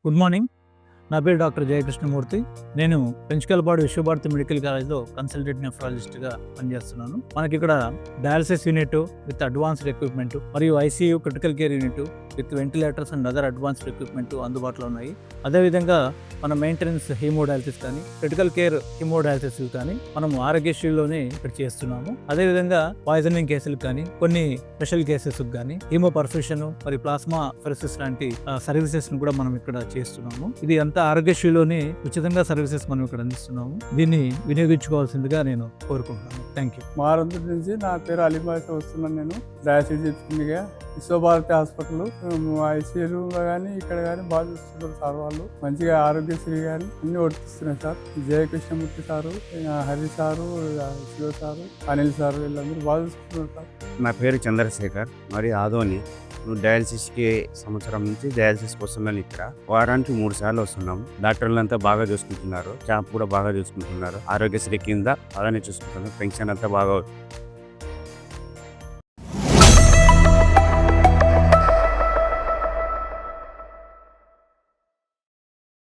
Good morning. నా పేరు doctor Jayakrishnamurthy. నేను పెంచుకలపాడు విశ్వభారతి మెడికల్ కాలేజ్లో కన్సల్టెంట్ నెఫ్రాలజిస్ట్గా పనిచేస్తున్నాను. మనకి ఇక్కడ dialysis unit with advanced equipment మరియు ICU critical care unit with ventilators and other advanced equipment అందుబాటులో ఉన్నాయి. అదేవిధంగా మన మెయింటెనెన్స్ హీమోడయాలసిస్ కానీ క్రిటికల్ కేర్ హీమోడయాలసిస్ కానీ మనం ఆరోగ్యశ్రీలోనే ఇక్కడ చేస్తున్నాము. అదేవిధంగా పాయిజనింగ్ కేసులకు కానీ కొన్ని స్పెషల్ కేసెస్ కానీ హీమో పర్ఫ్యూషన్ మరియు ప్లాస్మా ఫెరసిస్ లాంటి సర్వీసెస్ కూడా మనం ఇక్కడ చేస్తున్నాము. ఇది అంతా ఆరోగ్యశ్రీలోనే ఉచితంగా సర్వీసెస్ మనం ఇక్కడ అందిస్తున్నాము. దీన్ని వినియోగించుకోవాల్సిందిగా నేను కోరుకుంటున్నాను. Thank you. మారంతు నుంచి నా పేరు అలీబాష వస్తున్నాను. నేను డయాసిస్ చెప్తుందిగా విశ్వభారతి హాస్పిటల్ ఐసీయూలో కానీ ఇక్కడ కానీ బాగా చూస్తున్నారు సార్. వాళ్ళు మంచిగా ఆరోగ్యశ్రీ కానీ అన్ని వర్తిస్తున్నాయి sir. Jayakrishnamurthy sir, Hari sir, Shiva sir, Anil sir వీళ్ళందరూ బాగా చూస్తున్నారు సార్. నా పేరు చంద్రశేఖర్ మరి ఆదోని. నువ్వు డయాలసిస్కి సంవత్సరం నుంచి డయాలసిస్ వస్తున్నాను. ఇక్కడ వారానికి 3 సార్లు వస్తున్నాము. డాక్టర్లు అంతా బాగా చూసుకుంటున్నారు, క్యాంప్ కూడా బాగా చూసుకుంటున్నారు. ఆరోగ్యశ్రీ కింద అలానే చూసుకుంటున్నారు. పెన్షన్ అంతా బాగా